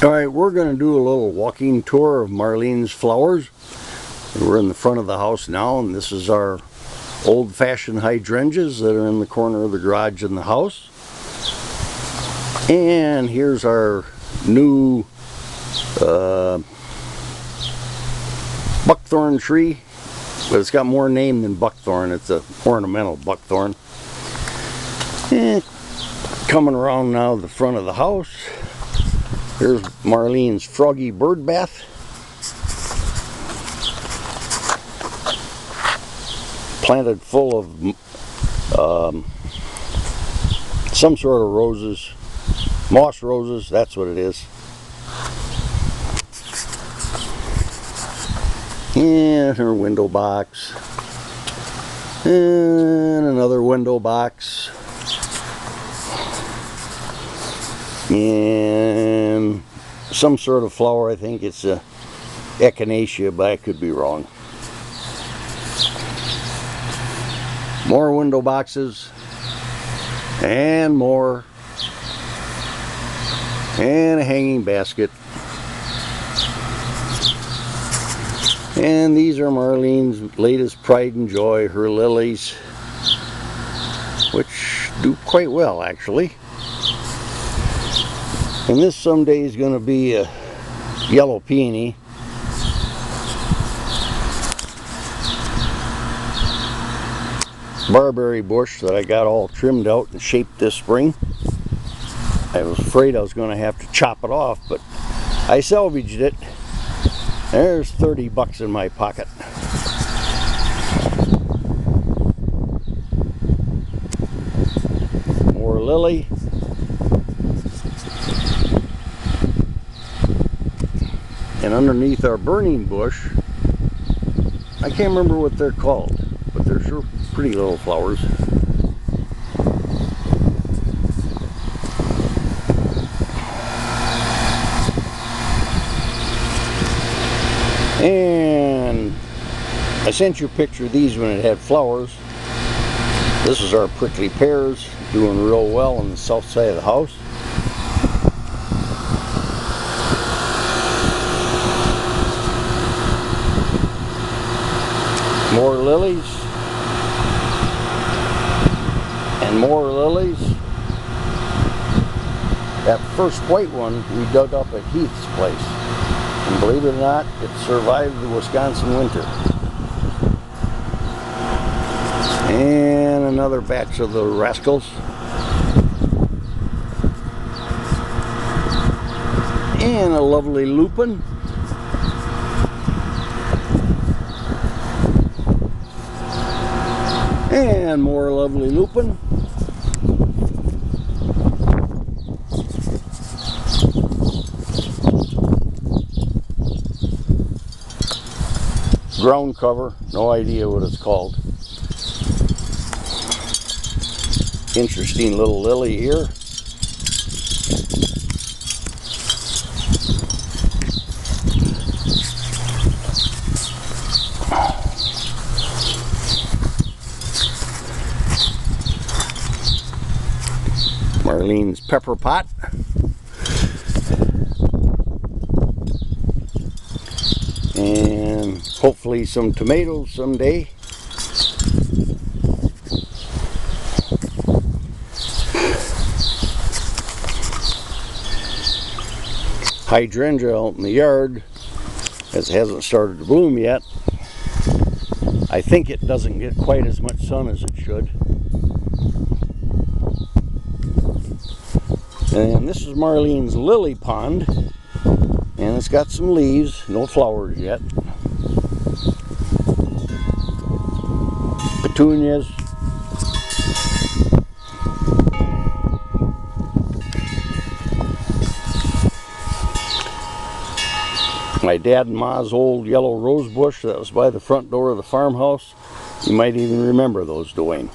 Alright, we're going to do a little walking tour of Marlene's flowers. We're in the front of the house now, and this is our old-fashioned hydrangeas that are in the corner of the garage in the house. And here's our new buckthorn tree, but it's got more name than buckthorn. It's a ornamental buckthorn. And coming around now the front of the house, here's Marlene's froggy bird bath. Planted full of some sort of roses, moss roses, that's what it is. And her window box. And another window box. And some sort of flower. I think it's a echinacea, but I could be wrong. More window boxes and more, and a hanging basket. And these are Marlene's latest pride and joy, her lilies, which do quite well actually. And this someday is going to be a yellow peony. Barberry bush that I got all trimmed out and shaped this spring. I was afraid I was going to have to chop it off, but I salvaged it. There's 30 bucks in my pocket. More lily. And underneath our burning bush, I can't remember what they're called, but they're sure pretty little flowers. And I sent you a picture of these when it had flowers. This is our prickly pears, doing real well on the south side of the house. More lilies. And more lilies. That first white one we dug up at Heath's place. And believe it or not, it survived the Wisconsin winter. And another batch of the rascals. And a lovely lupin. And more lovely lupin. Ground cover, no idea what it's called. Interesting little lily here. Marlene's pepper pot. And hopefully some tomatoes someday. Hydrangea out in the yard, as it hasn't started to bloom yet. I think it doesn't get quite as much sun as it should. And this is Marlene's lily pond, and it's got some leaves, no flowers yet. Petunias. My dad and ma's old yellow rose bush that was by the front door of the farmhouse. You might even remember those, Dwayne.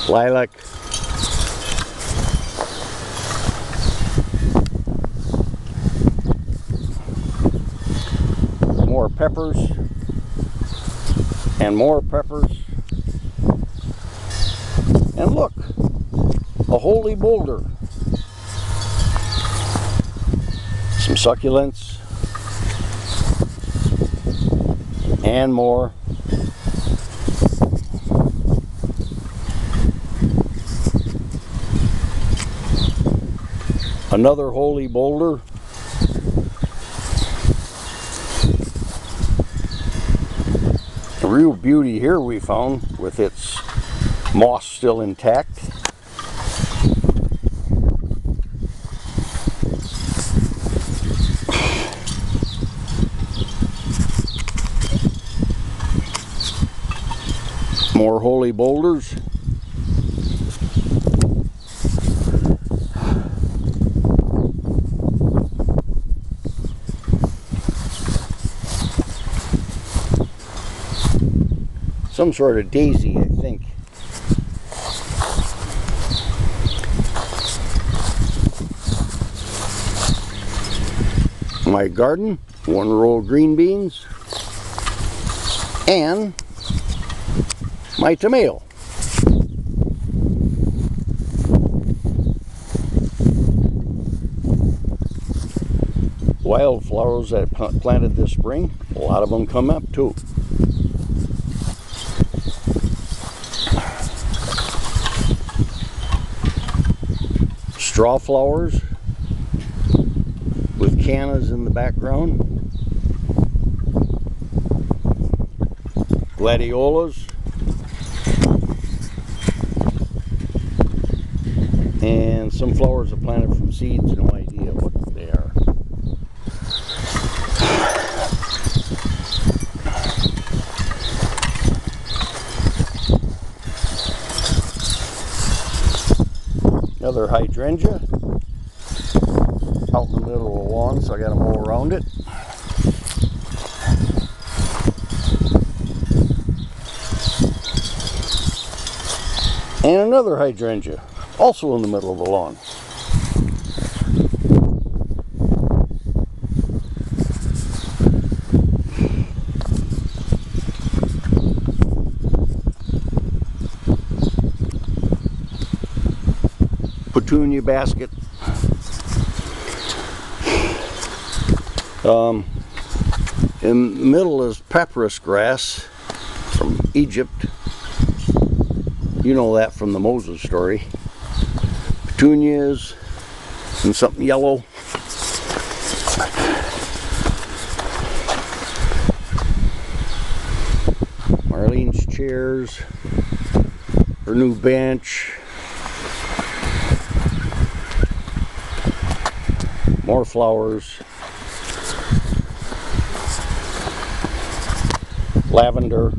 Lilac. More peppers. And more peppers. And look, a holy boulder, some succulents, and more. Another holy boulder. A real beauty here we found with its moss still intact. More holy boulders. Some sort of daisy, I think. My garden, one row of green beans, and my tomato. Wildflowers that I planted this spring, a lot of them come up too. Straw flowers with cannas in the background. Gladiolas. And some flowers are planted from seeds, no idea what they are. Another hydrangea out in the middle of the lawn, so I got to mow around it. And another hydrangea, also in the middle of the lawn. Petunia basket. In the middle is papyrus grass from Egypt. You know that from the Moses story. Petunias and something yellow. Marlene's chairs. Her new bench. More flowers. Lavender.